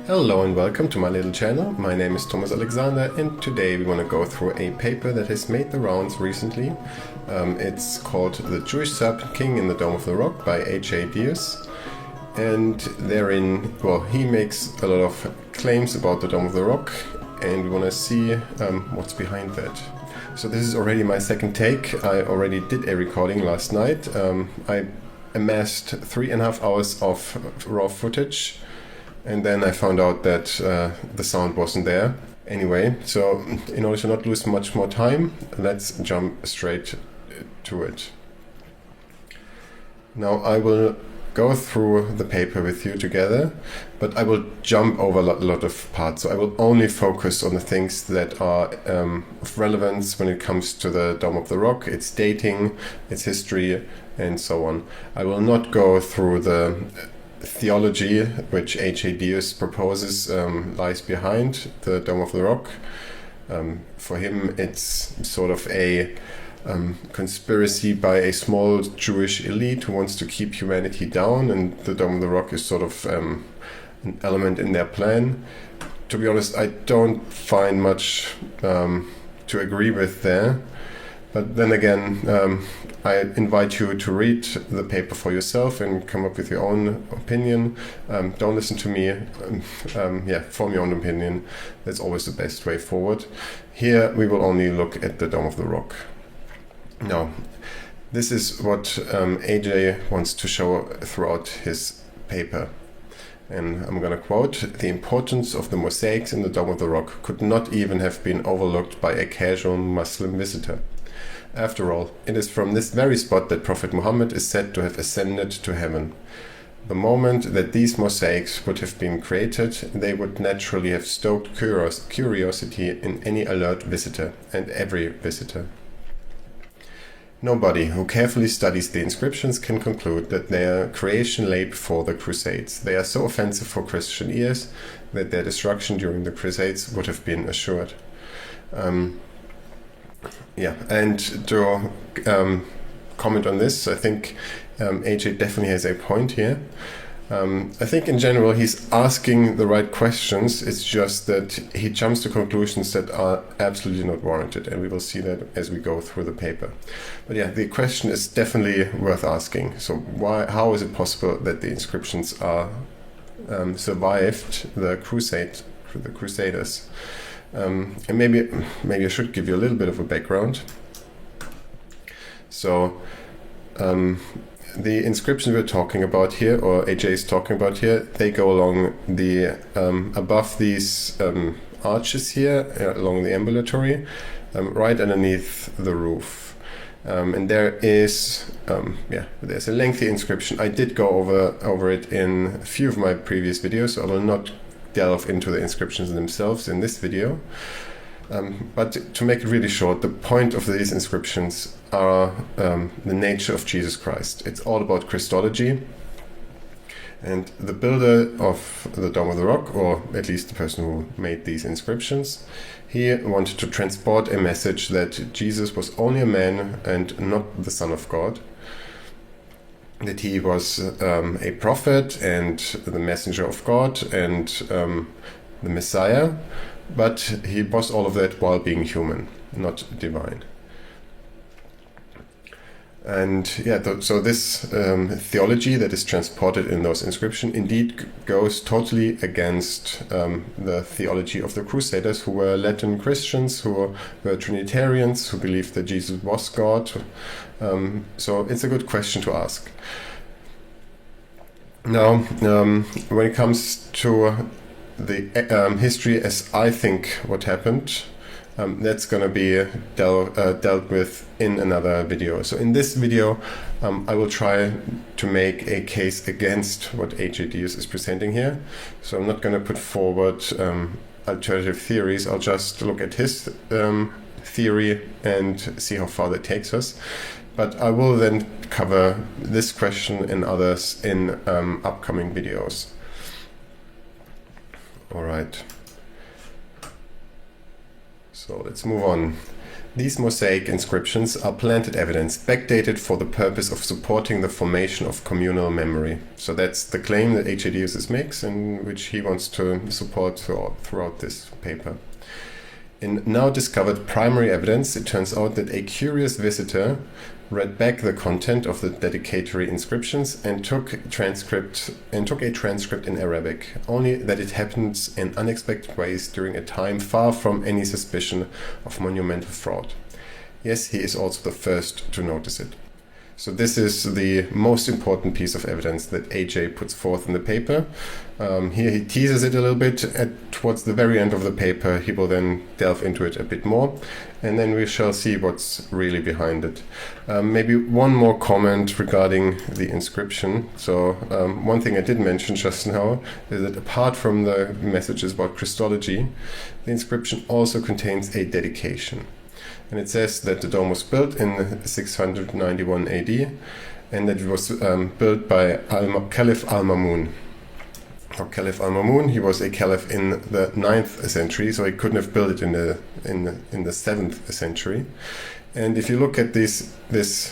Hello and welcome to my little channel. My name is Thomas Alexander and today we want to go through a paper that has made the rounds recently. It's called The Jewish Serpent King in the Dome of the Rock by Deus. And therein, well, he makes a lot of claims about the Dome of the Rock and we want to see what's behind that. So this is already my second take. I already did a recording last night. I amassed 3.5 hours of raw footage. And then I found out that the sound wasn't there. Anyway, so in order to not lose much more time, let's jump straight to it. Now I will go through the paper with you together, but I will jump over a lot of parts. So I will only focus on the things that are of relevance when it comes to the Dome of the Rock, its dating, its history, and so on. I will not go through the theology which Deus proposes lies behind the Dome of the Rock. For him it's sort of a conspiracy by a small Jewish elite who wants to keep humanity down, and the Dome of the Rock is sort of an element in their plan. To be honest, I don't find much to agree with there. But then again, I invite you to read the paper for yourself and come up with your own opinion. Don't listen to me. Form your own opinion. That's always the best way forward. Here we will only look at the Dome of the Rock. Now, this is what AJ wants to show throughout his paper. And I'm going to quote, "The importance of the mosaics in the Dome of the Rock could not even have been overlooked by a casual Muslim visitor. After all, it is from this very spot that Prophet Muhammad is said to have ascended to heaven. The moment that these mosaics would have been created, they would naturally have stoked curiosity in any alert visitor, and every visitor. Nobody who carefully studies the inscriptions can conclude that their creation lay before the Crusades. They are so offensive for Christian ears that their destruction during the Crusades would have been assured." And to comment on this, I think AJ definitely has a point here. I think in general he's asking the right questions. It's just that he jumps to conclusions that are absolutely not warranted, and we will see that as we go through the paper. But yeah, the question is definitely worth asking. So how is it possible that the inscriptions are survived the Crusaders? And maybe I should give you a little bit of a background. So the inscriptions we're talking about here, or AJ is talking about here, they go along the above these arches here, along the ambulatory, right underneath the roof. And there is there's a lengthy inscription. I did go over it in a few of my previous videos, so I will not delve into the inscriptions themselves in this video. But to make it really short, the point of these inscriptions are the nature of Jesus Christ. It's all about Christology. And the builder of the Dome of the Rock, or at least the person who made these inscriptions, he wanted to transport a message that Jesus was only a man and not the Son of God. That he was a prophet and the messenger of God and the Messiah, but he was all of that while being human, not divine. And so this theology that is transported in those inscriptions indeed goes totally against the theology of the Crusaders, who were Latin Christians, who were Trinitarians, who believed that Jesus was God. So it's a good question to ask. Now, when it comes to the history as I think what happened, that's going to be dealt with in another video. So in this video, I will try to make a case against what Deus is presenting here. So I'm not going to put forward alternative theories. I'll just look at his theory and see how far that takes us. But I will then cover this question and others in upcoming videos. All right. So let's move on. These mosaic inscriptions are planted evidence, backdated for the purpose of supporting the formation of communal memory. So that's the claim that H.A. Deus makes, and which he wants to support throughout this paper. In now discovered primary evidence, it turns out that a curious visitor read back the content of the dedicatory inscriptions and took a transcript in Arabic, only that it happens in unexpected ways during a time far from any suspicion of monumental fraud. Yes, he is also the first to notice it. So this is the most important piece of evidence that AJ puts forth in the paper. Here he teases it a little bit. Towards the very end of the paper, he will then delve into it a bit more, and then we shall see what's really behind it. Maybe one more comment regarding the inscription. So one thing I did mention just now is that apart from the messages about Christology, the inscription also contains a dedication. And it says that the dome was built in 691 AD, and that it was built by Caliph al-Mamun. Caliph al-Mamun, he was a caliph in the 9th century, so he couldn't have built it in the 7th century. And if you look at this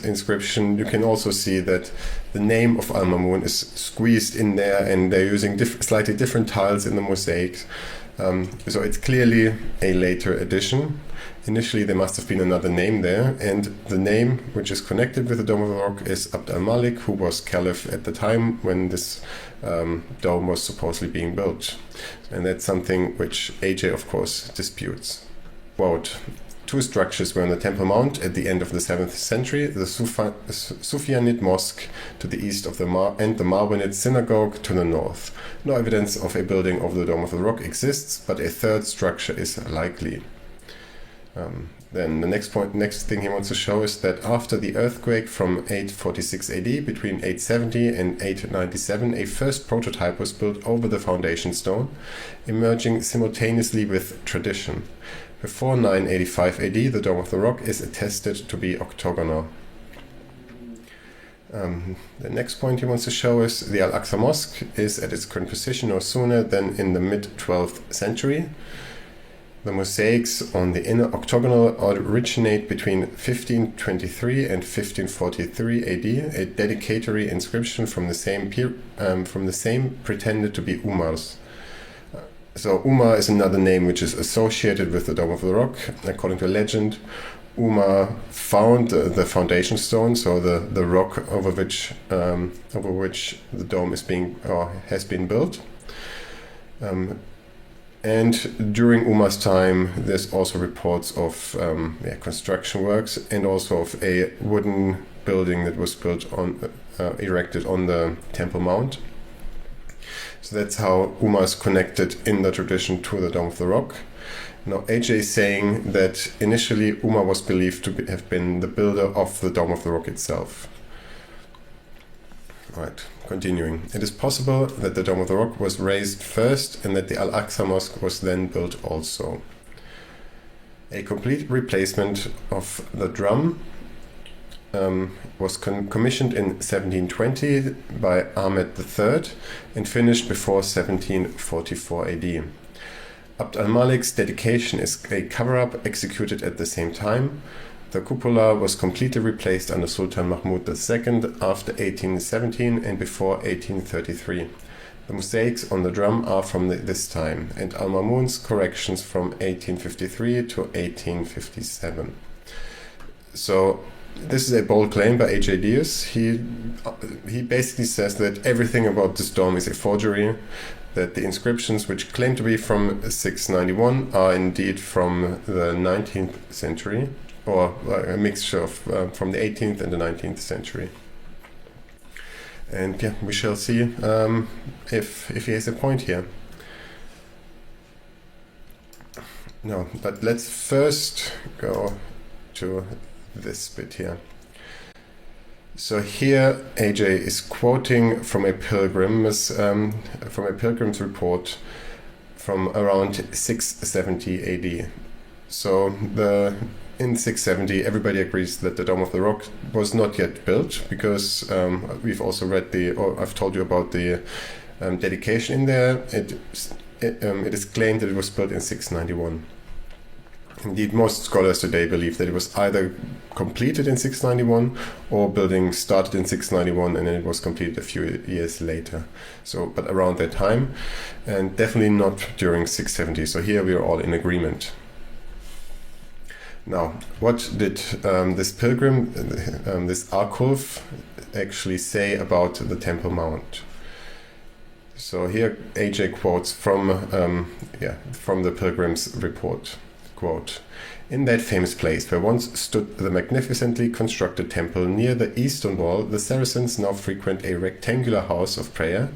inscription, you can also see that the name of al-Mamun is squeezed in there, and they're using slightly different tiles in the mosaics. So it's clearly a later addition. Initially, there must have been another name there, and the name which is connected with the Dome of the Rock is Abd al-Malik, who was caliph at the time when this dome was supposedly being built. And that's something which AJ, of course, disputes. Quote, two structures were on the Temple Mount at the end of the 7th century, the Sufyanid Mosque to the east of and the Marwanid Synagogue to the north. No evidence of a building over the Dome of the Rock exists, but a third structure is likely. Then the next thing he wants to show is that after the earthquake from 846 AD, between 870 and 897, a first prototype was built over the foundation stone, emerging simultaneously with tradition. Before 985 AD, the Dome of the Rock is attested to be octagonal. The next point he wants to show is the Al-Aqsa Mosque is at its current position no sooner than in the mid-12th century. The mosaics on the inner octagonal originate between 1523 and 1543 AD. A dedicatory inscription from the same pretended to be Umar's. So Umar is another name which is associated with the Dome of the Rock. According to legend, Umar found the foundation stone, so the rock over which the dome has been built. And during Umar's time, there's also reports of construction works and also of a wooden building that was erected on the Temple Mount. So that's how Umar is connected in the tradition to the Dome of the Rock. Now, AJ is saying that initially Umar was believed to have been the builder of the Dome of the Rock itself. Right, continuing. It is possible that the Dome of the Rock was raised first and that the Al-Aqsa Mosque was then built also. A complete replacement of the drum was commissioned in 1720 by Ahmed III and finished before 1744 AD. Abd al-Malik's dedication is a cover-up executed at the same time. The cupola was completely replaced under Sultan Mahmud II after 1817 and before 1833. The mosaics on the drum are from this time, and Al-Mamun's corrections from 1853 to 1857. So this is a bold claim by H.A. Deus. He basically says that everything about this dome is a forgery, that the inscriptions which claim to be from 691 are indeed from the 19th century, or a mixture of from the 18th and the 19th century. And yeah, we shall see if he has a point here. No, but let's first go to this bit here. So here AJ is quoting from a pilgrim's report from around 670 AD. So in 670, everybody agrees that the Dome of the Rock was not yet built, because we've also read I've told you about the dedication in there. It is claimed that it was built in 691. Indeed, most scholars today believe that it was either completed in 691 or building started in 691 and then it was completed a few years later. So, but around that time, and definitely not during 670. So here we are all in agreement. Now, what did this pilgrim, this Arkulf, actually say about the Temple Mount? So here AJ quotes from the pilgrim's report. Quote, "In that famous place where once stood the magnificently constructed temple near the eastern wall, the Saracens now frequent a rectangular house of prayer,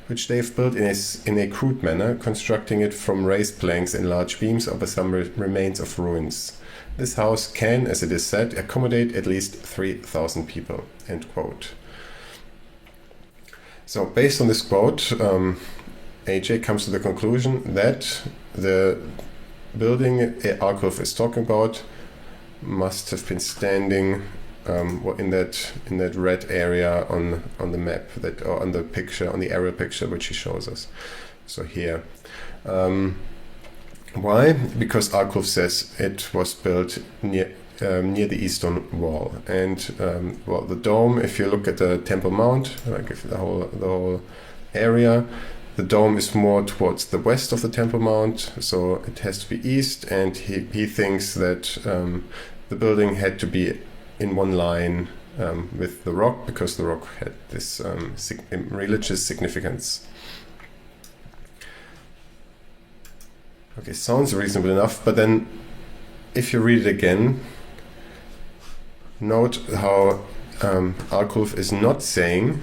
which they have built in a crude manner, constructing it from raised planks and large beams over some remains of ruins. This house can, as it is said, accommodate at least 3,000 people." End quote. So based on this quote, AJ comes to the conclusion that the building Arkulf is talking about must have been standing in that red area on the map, that, or on the picture, on the aerial picture which he shows us. So here. Why? Because Arkulf says it was built near the eastern wall, and the dome. If you look at the Temple Mount, like if the whole area, the dome is more towards the west of the Temple Mount, so it has to be east. And he thinks that the building had to be in one line with the rock, because the rock had this religious significance. Okay, sounds reasonable enough, but then if you read it again, note how Arkulf is not saying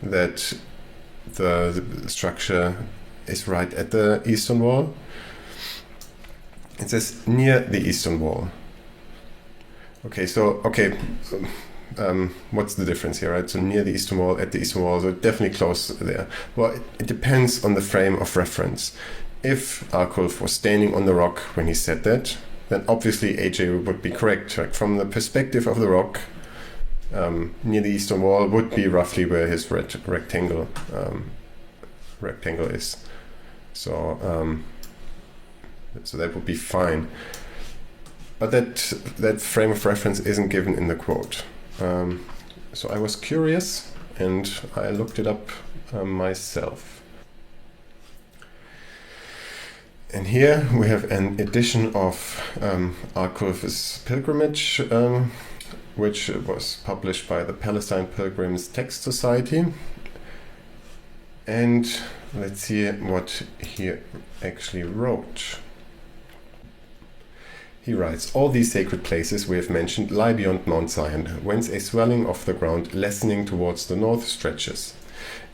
that the structure is right at the eastern wall. It says near the eastern wall. What's the difference here, right? So near the eastern wall, at the eastern wall, so definitely close there. Well, it depends on the frame of reference. If Arkulf was standing on the rock when he said that, then obviously AJ would be correct. Like from the perspective of the rock, near the eastern wall would be roughly where his rectangle is. So that would be fine. But that frame of reference isn't given in the quote. So I was curious and I looked it up myself. And here we have an edition of Arkulf's Pilgrimage, which was published by the Palestine Pilgrims Text Society. And let's see what he actually wrote. He writes, "All these sacred places we have mentioned lie beyond Mount Zion, whence a swelling of the ground lessening towards the north stretches.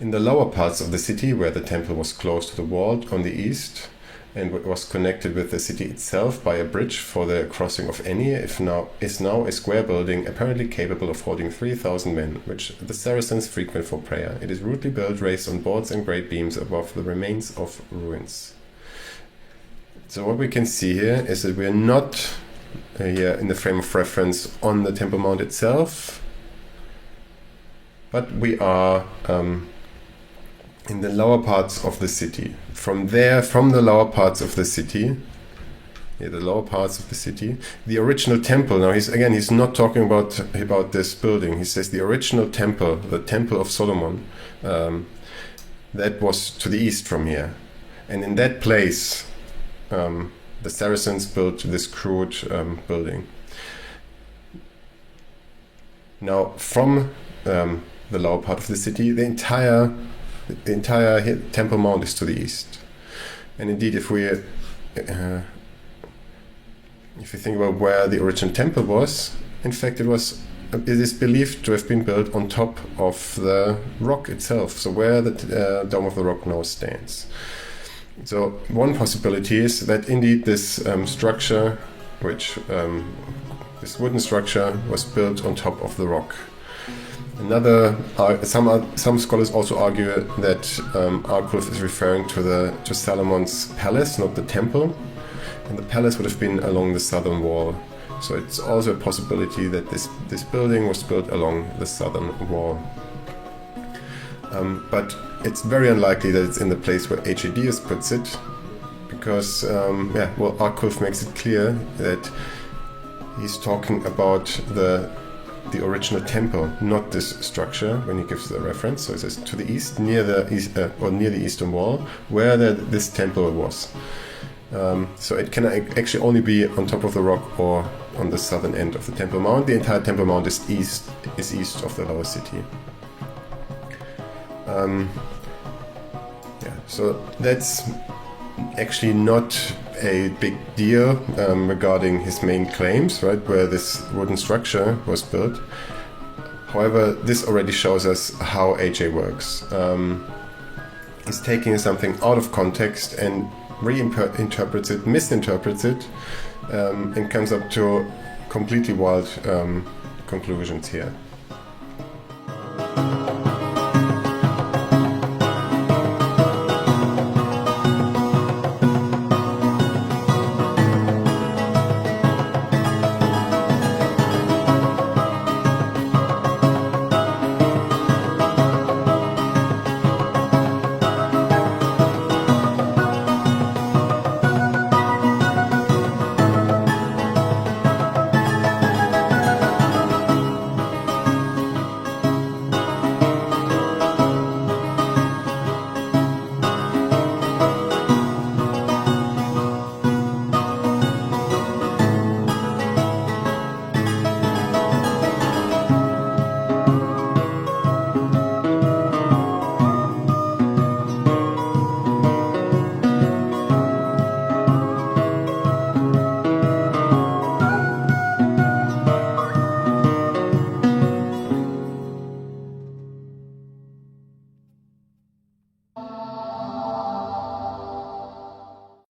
In the lower parts of the city, where the temple was close to the wall on the east, and was connected with the city itself by a bridge for the crossing of any, is now a square building apparently capable of holding 3,000 men, which the Saracens frequent for prayer. It is rudely built, raised on boards and great beams above the remains of ruins." So what we can see here is that we are not here in the frame of reference on the Temple Mount itself, but we are in the lower parts of the city. From the lower parts of the city, the original temple. Now he's not talking about this building. He says the original temple, the Temple of Solomon, that was to the east from here, and in that place, the Saracens built this crude building. Now, from the lower part of the city, the entire Temple Mount is to the east. And indeed, if you think about where the original temple was, in fact, it is believed to have been built on top of the rock itself. So where the Dome of the Rock now stands. So one possibility is that indeed this structure, this wooden structure, was built on top of the rock. Some scholars also argue that Arkulf is referring to Solomon's palace, not the temple, and the palace would have been along the southern wall. So it's also a possibility that this building was built along the southern wall. But it's very unlikely that it's in the place where Deus puts it, because Arkulf makes it clear that he's talking about the original temple, not this structure, when he gives the reference. So it says to the east, near the eastern wall, where this temple was. So it can actually only be on top of the rock or on the southern end of the Temple Mount. The entire Temple Mount is east of the lower city. So that's actually not a big deal regarding his main claims, right, where this wooden structure was built. However, this already shows us how AJ works. He's taking something out of context and reinterprets it, misinterprets it, and comes up to completely wild conclusions here.